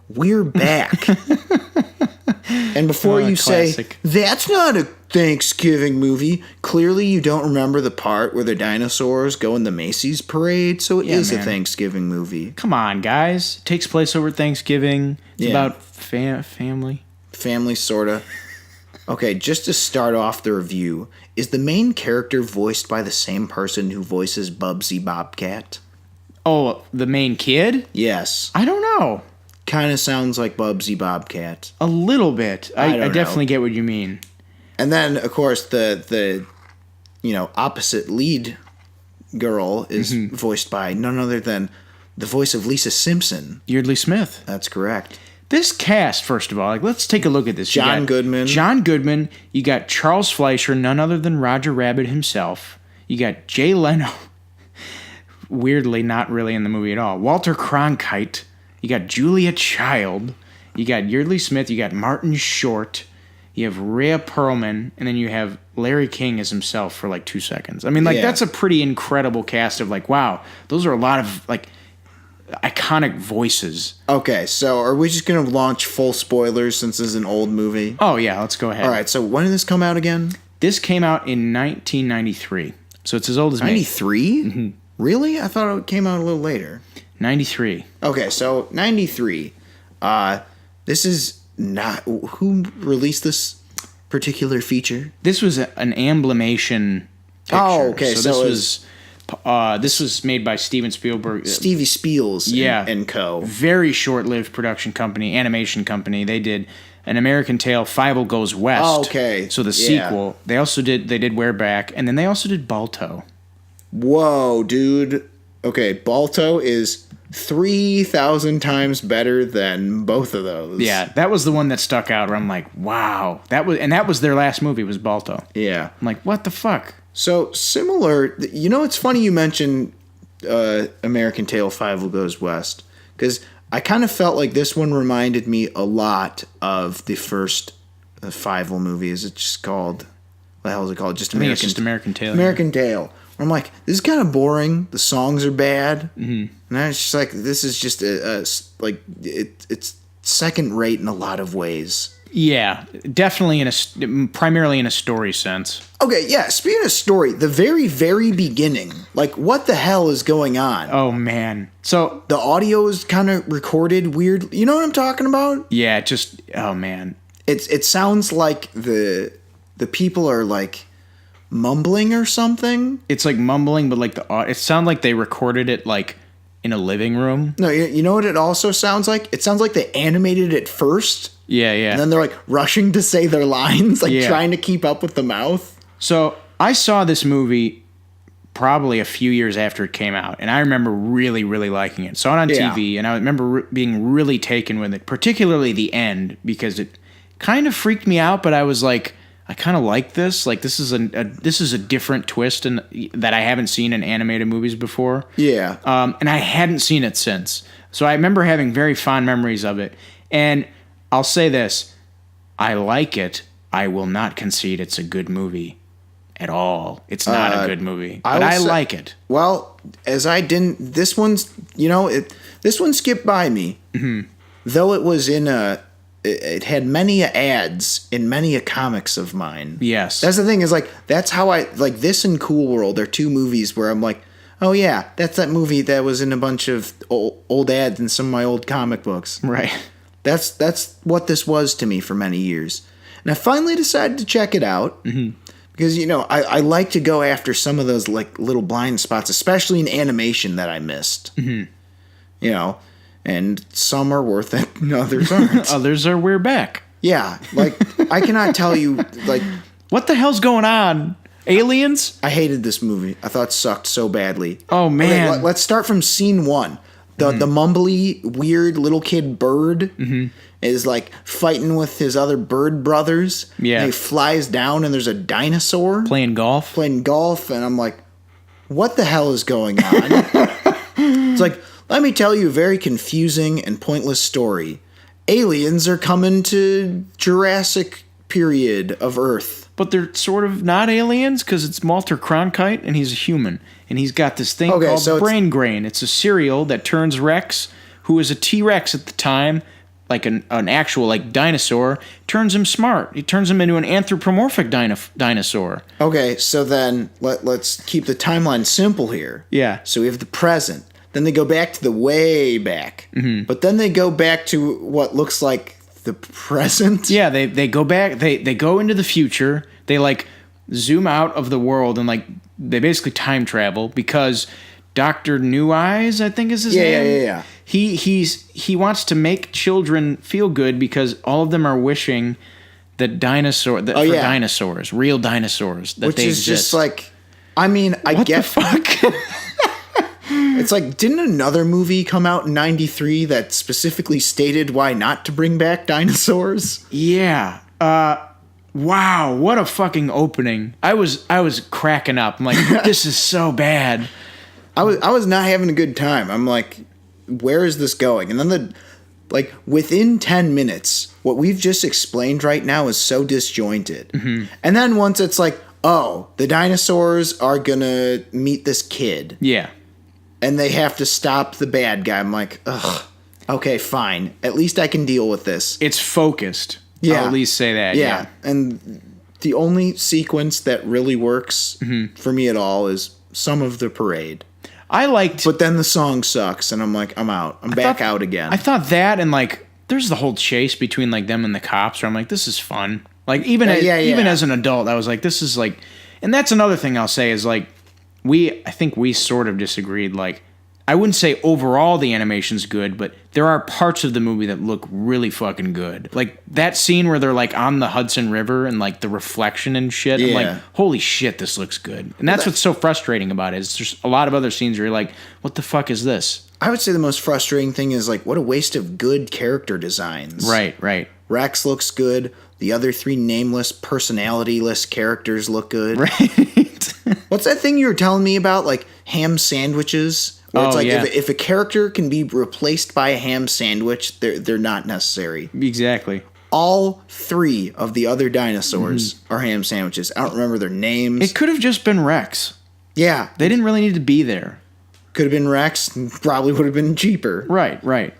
we're back. And before you classic. say, that's not a Thanksgiving movie, clearly you don't remember the part where the dinosaurs go in the Macy's parade, so it is a Thanksgiving movie. Come on, guys. It takes place over Thanksgiving. It's about family. Family, sorta. Okay, just to start off the review, is the main character voiced by the same person who voices Bubsy Bobcat? Oh, the main kid? Yes. I don't know. Kind of sounds like Bubsy Bobcat. A little bit. I definitely know. get what you mean. And then, of course, the opposite lead girl is voiced by none other than the voice of Lisa Simpson. Yeardley Smith. That's correct. This cast, first of all, let's take a look at this. John Goodman. John Goodman. You got Charles Fleischer, none other than Roger Rabbit himself. You got Jay Leno. Weirdly, not really in the movie at all. Walter Cronkite. You got Julia Child. You got Yeardley Smith. You got Martin Short. You have Rhea Perlman. And then you have Larry King as himself for like 2 seconds. I mean, that's a pretty incredible cast of wow, those are a lot of iconic voices. Okay, so are we just going to launch full spoilers since this is an old movie? Oh, yeah, let's go ahead. All right, so when did this come out again? This came out in 1993. So it's as old as me. 93? Mm-hmm. Really? I thought it came out a little later. 93. Okay, so 93. This is not... Who released this particular feature? This was an Amblimation picture. Oh, okay. So this was made by Steven Spielberg. Stevie Spiels and co. Very short-lived production company, animation company. They did An American Tail, Fievel Goes West. Oh, okay. So the sequel. They did We're Back, and then they also did Balto. Whoa, dude. Okay, Balto is 3,000 times better than both of those. Yeah, that was the one that stuck out where I'm like, wow. That was their last movie, was Balto. Yeah. I'm like, what the fuck? So, similar... it's funny you mentioned American Tail, Fievel Goes West, because I kind of felt like this one reminded me a lot of the first Fievel movie. Is it just called... What the hell is it called? I think it's just American Tail. American Tail. I'm like, this is kind of boring. The songs are bad. Mm-hmm. And I was just like, this is just it's second rate in a lot of ways. Yeah, definitely primarily in a story sense. Okay, yeah, speaking of story, the very, very beginning, what the hell is going on? Oh, man. So the audio is kind of recorded weird. You know what I'm talking about? Yeah, oh, man. It sounds like the people are, mumbling or something. It's mumbling, but it sounds like they recorded it in a living room. No, you know what it also sounds like? It sounds like they animated it first. Yeah. And then they're rushing to say their lines, trying to keep up with the mouth. So I saw this movie probably a few years after it came out, and I remember really, really liking it. Saw it on TV, and I remember being really taken with it, particularly the end, because it kind of freaked me out, but I was like, I kind of like this. This is a different twist that I haven't seen in animated movies before. Yeah. And I hadn't seen it since. So I remember having very fond memories of it. And I'll say this. I like it. I will not concede it's a good movie at all. It's not a good movie. But I like it. Well, this one skipped by me. Mm-hmm. Though it was it had many ads in many comics of mine. Yes. That's the thing is that's how I this and Cool World are two movies where I'm like, oh yeah, that's that movie that was in a bunch of old ads in some of my old comic books. Right. That's what this was to me for many years. And I finally decided to check it out. Mm-hmm. Because, I like to go after some of those little blind spots, especially in animation that I missed. Mm-hmm. And some are worth it and others aren't. Others are We're Back. Yeah. I cannot tell you, what the hell's going on? Aliens? I hated this movie. I thought it sucked so badly. Oh, man. Okay, let's start from scene one. The mumbly, weird little kid bird is fighting with his other bird brothers. Yeah. And he flies down and there's a dinosaur. Playing golf. And I'm like, what the hell is going on? It's let me tell you a very confusing and pointless story. Aliens are coming to Jurassic period of Earth. But they're sort of not aliens because it's Walter Cronkite and he's a human. And he's got this thing called Brain Grain. It's a cereal that turns Rex, who was a T-Rex at the time, like an actual like dinosaur, turns him smart. It turns him into an anthropomorphic dinosaur. Okay, so then let's keep the timeline simple here. Yeah. So we have the present. Then they go back to the way back. Mm-hmm. But then they go back to what looks like the present. Yeah, they go back. They go into the future. They like zoom out of the world and like they basically time travel because Dr. New Eyes, I think is his name. Yeah. He wants to make children feel good because all of them are wishing that dinosaurs, real dinosaurs, that which they is exist. Just like, I mean, I what get the fuck. It's like, didn't another movie come out in '93 that specifically stated why not to bring back dinosaurs? Yeah. Wow, what a fucking opening. I was cracking up. I'm like, this is so bad. I was not having a good time. I'm like, where is this going? And then within 10 minutes, what we've just explained right now is so disjointed. Mm-hmm. And then once it's like, oh, the dinosaurs are gonna meet this kid. Yeah. And they have to stop the bad guy. I'm like, ugh, okay, fine. At least I can deal with this. It's focused. Yeah. I'll at least say that. Yeah. And the only sequence that really works for me at all is some of the parade. But then the song sucks, and I'm like, I'm out. I'm back out again. I thought that, and like, there's the whole chase between like them and the cops, where I'm like, this is fun. Like, even as an adult, I was like, this is like, and that's another thing I'll say is like, I think we sort of disagreed. Like, I wouldn't say overall the animation's good, but there are parts of the movie that look really fucking good. Like that scene where they're like on the Hudson River and like the reflection and shit. Yeah. I'm like, holy shit, this looks good. And that's what's so frustrating about it. Is there's a lot of other scenes where you're like, what the fuck is this? I would say the most frustrating thing is like, what a waste of good character designs. Right. Rex looks good. The other three nameless, personality-less characters look good. Right. What's that thing you were telling me about? Like ham sandwiches? Where it's like if a character can be replaced by a ham sandwich, they're not necessary. Exactly. All three of the other dinosaurs are ham sandwiches. I don't remember their names. It could have just been Rex. Yeah. They didn't really need to be there. Could have been Rex. Probably would have been cheaper. Right.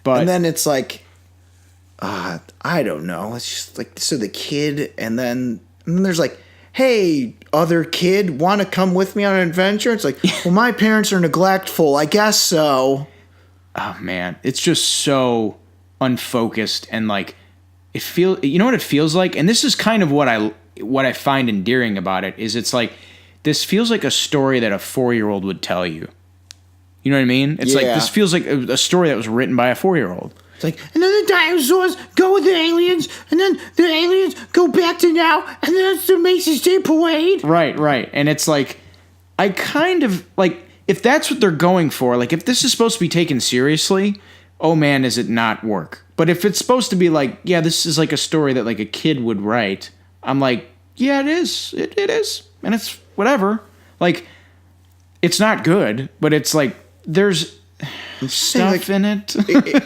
But and then it's like, I don't know. It's just like, so the kid, and then there's like, hey, other kid, want to come with me on an adventure? It's like, well, my parents are neglectful. I guess so. Oh, man. It's just so unfocused and like, you know what it feels like? And this is kind of what I find endearing about it is it's like, this feels like a story that a 4-year-old would tell you. You know what I mean? It's like, this feels like a story that was written by a 4-year-old. It's like, and then the dinosaurs go with the aliens, and then the aliens go back to now, and then it's the Macy's Day Parade. Right. And it's like, I kind of, like, if that's what they're going for, like, if this is supposed to be taken seriously, oh man, does it not work. But if it's supposed to be like, yeah, this is like a story that like a kid would write, I'm like, yeah, it is. It is. And it's whatever. Like, it's not good, but it's like, there's stuff in it.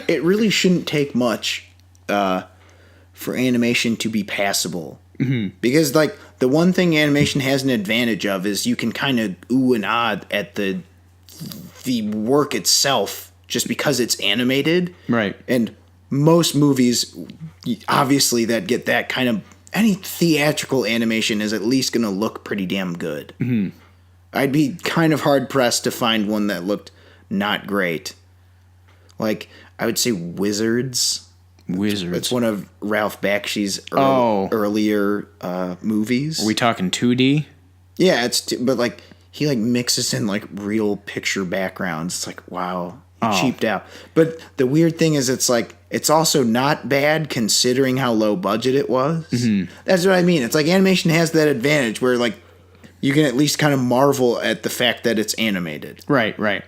it really shouldn't take much for animation to be passable. Mm-hmm. Because, like, the one thing animation has an advantage of is you can kind of ooh and ah at the work itself just because it's animated. Right. And most movies, obviously, that get that kind of... Any theatrical animation is at least going to look pretty damn good. Mm-hmm. I'd be kind of hard-pressed to find one that looked not great. Like, I would say Wizards. It's one of Ralph Bakshi's earlier movies. Are we talking 2D? Yeah, but like he like mixes in like real picture backgrounds. It's like, wow, cheaped out. But the weird thing is it's like it's also not bad considering how low budget it was. Mm-hmm. That's what I mean. It's like animation has that advantage where like you can at least kind of marvel at the fact that it's animated. Right.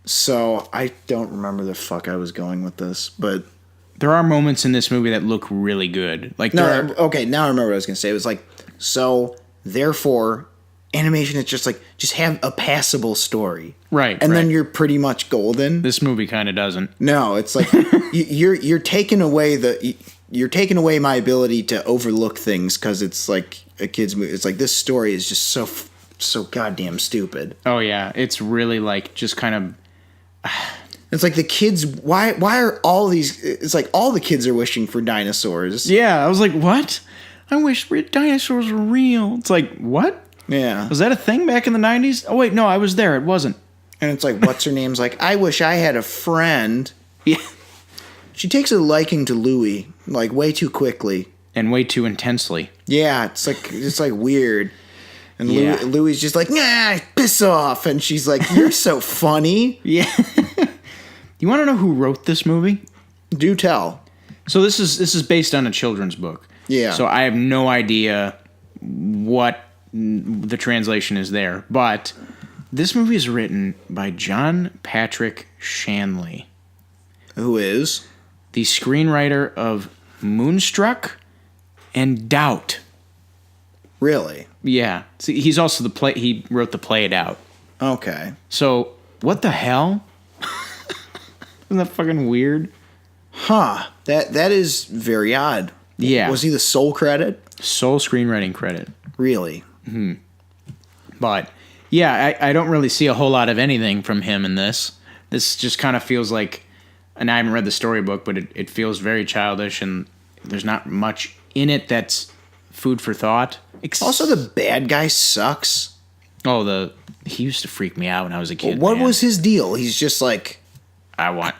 So I don't remember the fuck I was going with this, but there are moments in this movie that look really good. Like okay, now I remember what I was gonna say. It was like, so therefore, animation is just like just have a passable story, right? And then you're pretty much golden. This movie kind of doesn't. No, it's like you're taking away my ability to overlook things because it's like a kid's movie. It's like this story is just so goddamn stupid. Oh yeah, it's really like just kind of. It's like the kids. Why are all these? It's like all the kids are wishing for dinosaurs. Yeah, I was like, what? I wish dinosaurs were real. It's like, what? Yeah. Was that a thing back in the 90s? Oh, wait, no, I was there. It wasn't. And it's like, what's her name's like, I wish I had a friend. Yeah. She takes a liking to Louie, like, way too quickly. And way too intensely. Yeah, it's like weird. And Yeah. Louie's just like, nah, piss off. And she's like, you're so funny. Yeah. You want to know who wrote this movie? Do tell. So this is based on a children's book. Yeah. So I have no idea what the translation is there. But this movie is written by John Patrick Shanley. Who is? The screenwriter of Moonstruck and Doubt. Really? Yeah. See, he's also he wrote the play It Out. Okay. So, what the hell? Isn't that fucking weird? Huh. That is very odd. Yeah. Was he the sole credit? Sole screenwriting credit. Really? But, yeah, I don't really see a whole lot of anything from him in this. This just kind of feels like, and I haven't read the storybook, but it feels very childish, and there's not much in it that's food for thought. Also, the bad guy sucks. Oh, he used to freak me out when I was a kid. What man. was his deal? He's just like, I want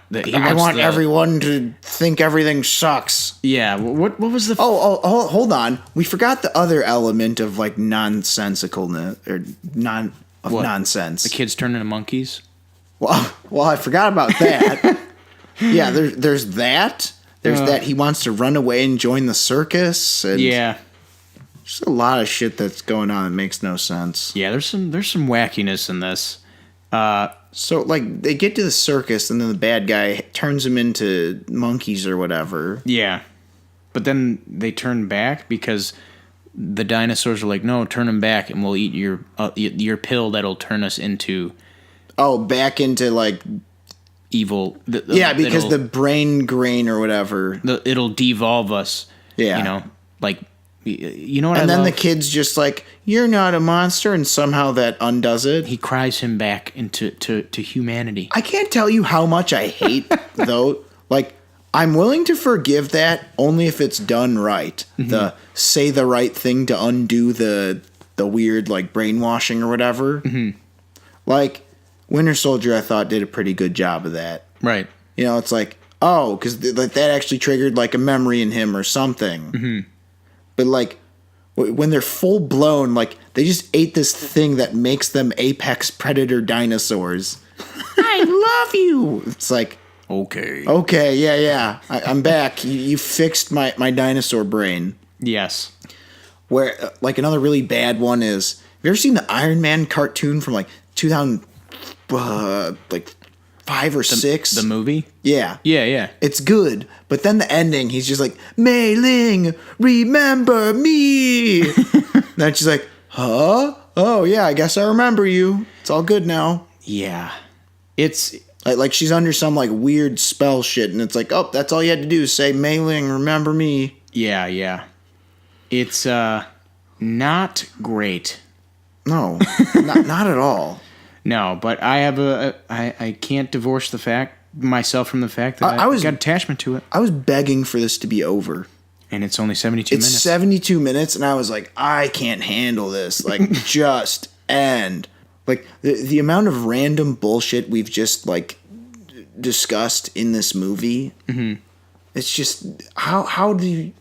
everyone to think everything sucks. Yeah, what was the... Oh, hold on. We forgot the other element of, like, nonsensicalness, or nonsense. The kids turn into monkeys? Well, I forgot about that. Yeah, there's that. There's that he wants to run away and join the circus. And yeah. There's a lot of shit that's going on that makes no sense. Yeah, there's some wackiness in this. So, like, they get to the circus, and then the bad guy turns them into monkeys or whatever. Yeah. But then they turn back because the dinosaurs are like, no, turn them back, and we'll eat your pill that'll turn us into... Oh, back into, like... evil. Because the brain grain or whatever. It'll devolve us. Yeah. You know, like... You know what and I then love? The kid's just like, you're not a monster, and somehow that undoes it. He cries him back into to humanity. I can't tell you how much I hate, though. Like, I'm willing to forgive that only if it's done right. Mm-hmm. The say the right thing to undo the weird, like, brainwashing or whatever. Mm-hmm. Like, Winter Soldier, I thought, did a pretty good job of that. Right. You know, it's like, oh, because like, that actually triggered, like, a memory in him or something. Mm-hmm. But, like, when they're full blown, like, they just ate this thing that makes them apex predator dinosaurs. I love you. It's like, okay, yeah. I'm back. You fixed my dinosaur brain. Yes. Where, like, another really bad one is, have you ever seen the Iron Man cartoon from, like, 2000, like, 5 or 6? The movie? Yeah. Yeah. It's good, but then the ending, he's just like, Mei Ling, remember me. Then she's like, huh? Oh, yeah, I guess I remember you. It's all good now. Yeah. It's... Like she's under some, like, weird spell shit, and it's like, oh, that's all you had to do is say, Mei Ling, remember me. Yeah. It's, not great. No, not at all. No, but I have I can't divorce myself from the fact that I got attachment to it. I was begging for this to be over. And it's only 72 minutes. It's 72 minutes, and I was like, I can't handle this. Like, just end. Like, the amount of random bullshit we've just, like, discussed in this movie, mm-hmm. It's just, how did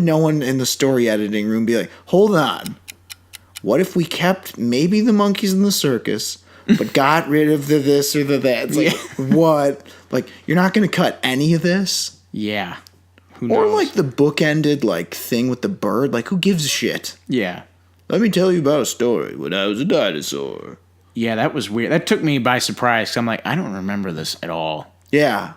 no one in the story editing room be like, hold on, what if we kept maybe the monkeys in the circus, but got rid of the this or the that? It's like, what? Like, you're not going to cut any of this? Yeah. Who knows? Or, like, the bookended, like, thing with the bird. Like, who gives a shit? Yeah. Let me tell you about a story when I was a dinosaur. Yeah, that was weird. That took me by surprise, because I'm like, I don't remember this at all. Yeah.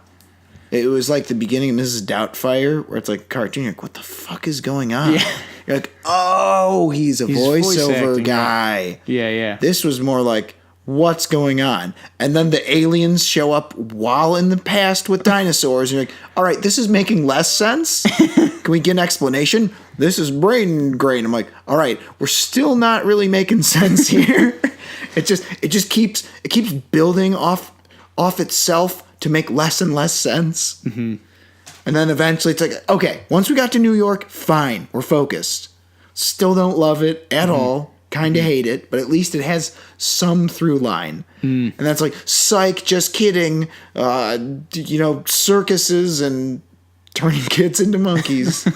It was like the beginning of Mrs. Doubtfire, where it's like a cartoon. You're like, what the fuck is going on? Yeah. You're like, oh, he's a voiceover acting, guy. Yeah. This was more like, what's going on? And then the aliens show up while in the past with dinosaurs. And you're like, all right, this is making less sense. Can we get an explanation? This is brain grain. I'm like, all right, we're still not really making sense here. It just keeps building off itself to make less and less sense. Mm-hmm. And then eventually it's like, okay, once we got to New York, fine, we're focused. Still don't love it at all. Kind of hate it, but at least it has some through line. And that's like, psych, just kidding. Circuses and turning kids into monkeys.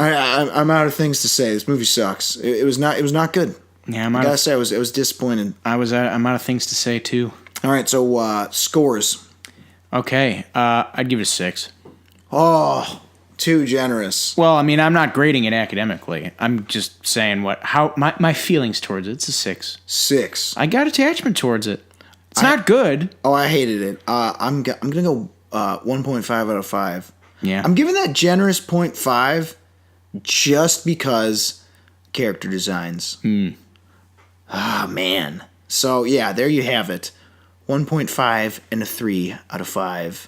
I'm out of things to say. This movie sucks. It was not good. Yeah, I gotta say, I was disappointed. I'm out of things to say too. All right, so scores. Okay, I'd give it a 6. Oh, too generous. Well, I mean, I'm not grading it academically. I'm just saying how my feelings towards it. It's a 6. 6. I got attachment towards it. It's not good. Oh, I hated it. I'm gonna go 1.5 out of 5. Yeah, I'm giving that generous 0.5 just because character designs. Ah, man. So yeah, there you have it. 1.5 and a 3 out of 5.